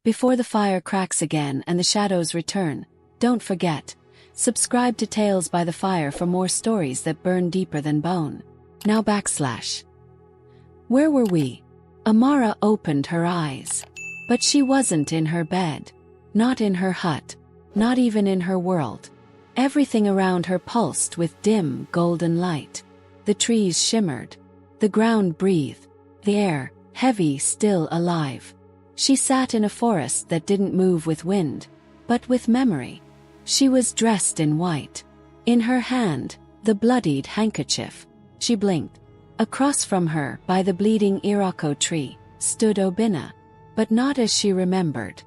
Before the fire cracks again and the shadows return, don't forget, subscribe to Tales by the Fire for more stories that burn deeper than bone. Now /. Where were we? Amara opened her eyes. But she wasn't in her bed. Not in her hut. Not even in her world. Everything around her pulsed with dim, golden light. The trees shimmered. The ground breathed. The air, heavy, still alive. She sat in a forest that didn't move with wind, but with memory. She was dressed in white. In her hand, the bloodied handkerchief. She blinked. Across from her, by the bleeding iroko tree, stood Obinna, but not as she remembered.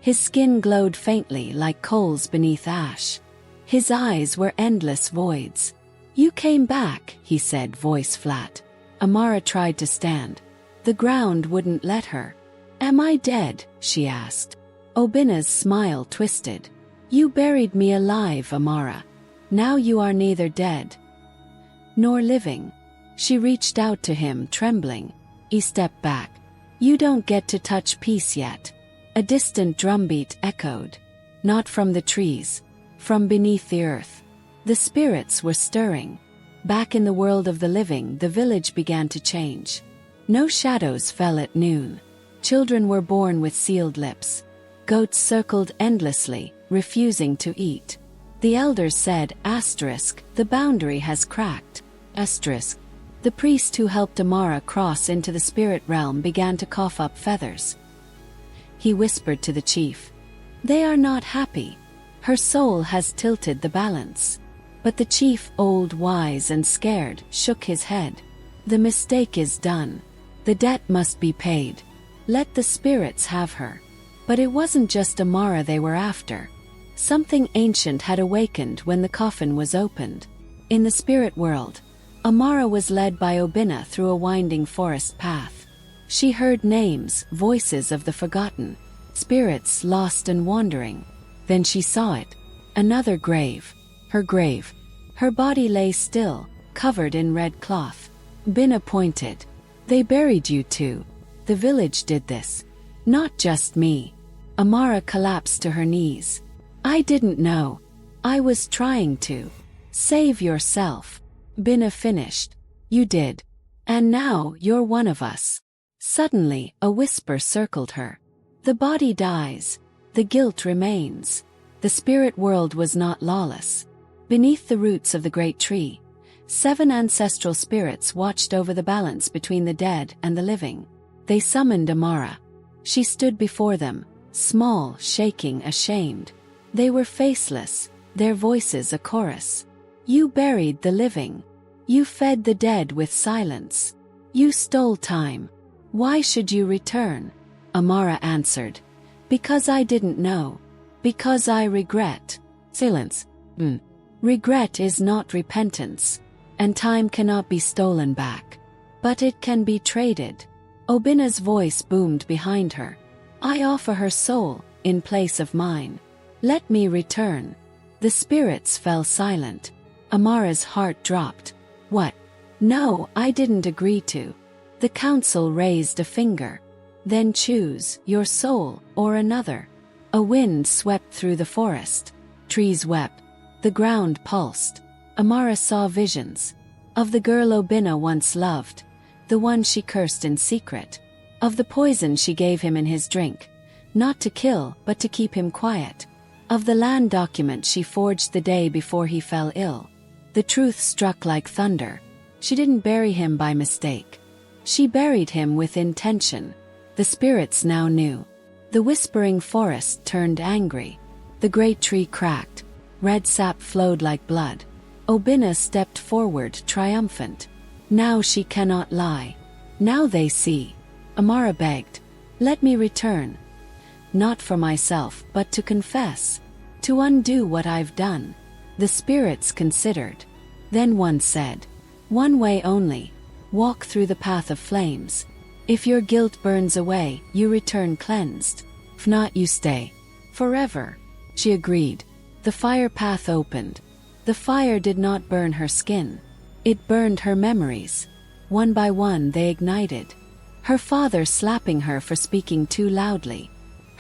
His skin glowed faintly like coals beneath ash. His eyes were endless voids. "You came back," he said, voice flat. Amara tried to stand. The ground wouldn't let her. "Am I dead?" she asked. Obinna's smile twisted. "You buried me alive, Amara. Now you are neither dead nor living." She reached out to him, trembling. He stepped back. "You don't get to touch peace yet." A distant drumbeat echoed. Not from the trees. From beneath the earth. The spirits were stirring. Back in the world of the living, the village began to change. No shadows fell at noon. Children were born with sealed lips. Goats circled endlessly, refusing to eat. The elders said, "The boundary has cracked." The priest who helped Amara cross into the spirit realm began to cough up feathers. He whispered to the chief, "They are not happy. Her soul has tilted the balance." But the chief, old, wise and scared, shook his head. "The mistake is done. The debt must be paid. Let the spirits have her." But it wasn't just Amara they were after. Something ancient had awakened when the coffin was opened. In the spirit world, Amara was led by Obinna through a winding forest path. She heard names, voices of the forgotten, spirits lost and wandering. Then she saw it. Another grave. Her grave. Her body lay still, covered in red cloth. Obinna pointed. "They buried you too. The village did this. Not just me." Amara collapsed to her knees. "I didn't know. I was trying to save yourself." Obinna finished. "You did. And now you're one of us." Suddenly, a whisper circled her. "The body dies. The guilt remains." The spirit world was not lawless. Beneath the roots of the great tree, 7 ancestral spirits watched over the balance between the dead and the living. They summoned Amara. She stood before them, small, shaking, ashamed. They were faceless, their voices a chorus. "You buried the living. You fed the dead with silence. You stole time. Why should you return?" Amara answered, "Because I didn't know. Because I regret." Silence. Regret is not repentance. And time cannot be stolen back. But it can be traded. Obinna's voice boomed behind her. "I offer her soul, in place of mine. Let me return." The spirits fell silent. Amara's heart dropped. "What? No, I didn't agree to." The council raised a finger. "Then choose, your soul, or another." A wind swept through the forest. Trees wept. The ground pulsed. Amara saw visions. Of the girl Obinna once loved. The one she cursed in secret. Of the poison she gave him in his drink. Not to kill, but to keep him quiet. Of the land document she forged the day before he fell ill. The truth struck like thunder. She didn't bury him by mistake. She buried him with intention. The spirits now knew. The whispering forest turned angry. The great tree cracked. Red sap flowed like blood. Obinna stepped forward, triumphant. "Now she cannot lie. Now they see." Amara begged, "Let me return. Not for myself, but to confess. To undo what I've done." The spirits considered. Then one said, "One way only. Walk through the path of flames. If your guilt burns away, you return cleansed. If not, you stay. Forever." She agreed. The fire path opened. The fire did not burn her skin. It burned her memories. One by one they ignited. Her father slapping her for speaking too loudly.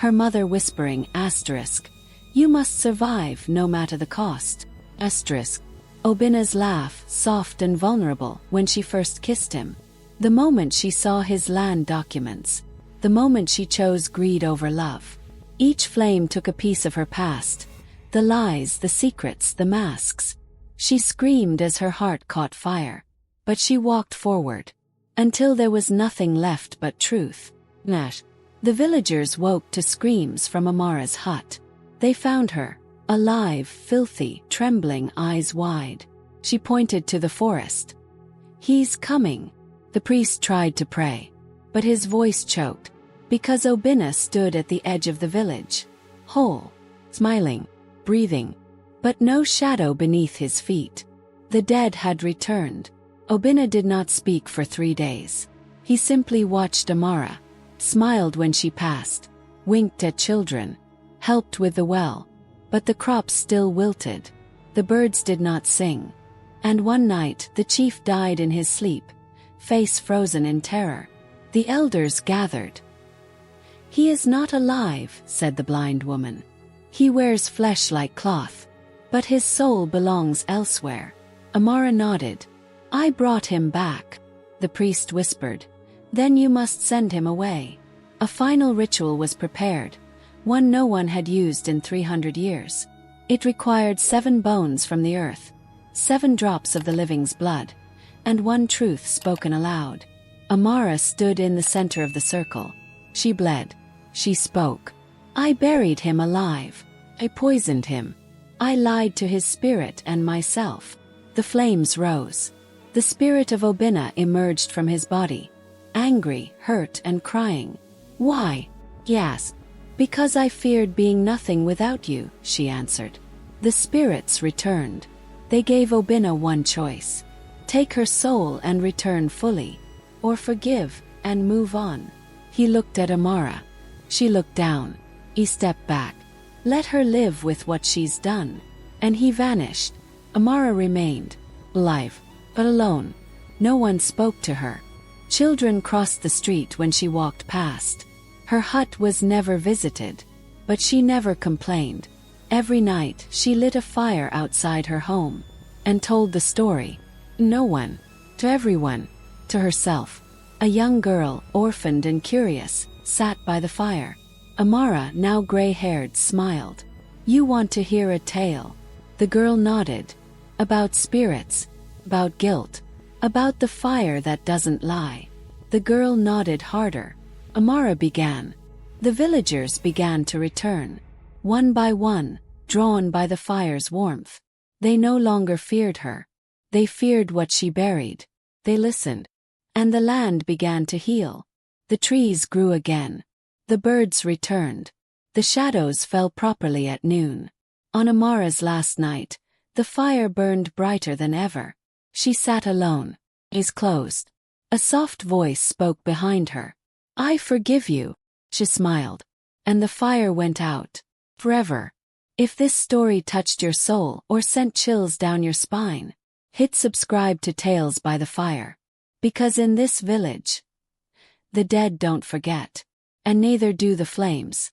Her mother whispering, asterisk, "You must survive no matter the cost." Asterisk. Obina's laugh, soft and vulnerable, when she first kissed him. The moment she saw his land documents. The moment she chose greed over love. Each flame took a piece of her past. The lies, the secrets, the masks. She screamed as her heart caught fire. But she walked forward. Until there was nothing left but truth. Nash. The villagers woke to screams from Amara's hut. They found her, alive, filthy, trembling, eyes wide. She pointed to the forest. "He's coming." The priest tried to pray. But his voice choked. Because Obina stood at the edge of the village. Whole. Smiling. Breathing. But no shadow beneath his feet. The dead had returned. Obina did not speak for 3 days. He simply watched Amara. Smiled when she passed. Winked at children. Helped with the well. But the crops still wilted. The birds did not sing. And one night the chief died in his sleep, face frozen in terror. The elders gathered. "He is not alive," said the blind woman. "He wears flesh like cloth. But his soul belongs elsewhere." Amara nodded. "I brought him back." The priest whispered. "Then you must send him away." A final ritual was prepared, one no one had used in 300 years. It required 7 bones from the earth, 7 drops of the living's blood, and one truth spoken aloud. Amara stood in the center of the circle. She bled. She spoke. "I buried him alive. I poisoned him. I lied to his spirit and myself." The flames rose. The spirit of Obina emerged from his body, angry, hurt, and crying. "Why?" he asked. "Because I feared being nothing without you," she answered. The spirits returned. They gave Obina one choice. Take her soul and return fully, or forgive and move on. He looked at Amara. She looked down. He stepped back. Let her live with what she's done. And he vanished. Amara remained, alive, but alone. No one spoke to her. Children crossed the street when she walked past. Her hut was never visited, but she never complained. Every night she lit a fire outside her home and told the story. No one, to everyone, to herself. A young girl, orphaned and curious, sat by the fire. Amara, now gray-haired, smiled. "You want to hear a tale?" The girl nodded. "About spirits, about guilt, about the fire that doesn't lie." The girl nodded harder. Amara began. The villagers began to return. One by one, drawn by the fire's warmth. They no longer feared her. They feared what she buried. They listened. And the land began to heal. The trees grew again. The birds returned. The shadows fell properly at noon. On Amara's last night, the fire burned brighter than ever. She sat alone, eyes closed. A soft voice spoke behind her. "I forgive you," she smiled. And the fire went out. Forever. If this story touched your soul or sent chills down your spine, hit subscribe to Tales by the Fire. Because in this village, the dead don't forget. And neither do the flames.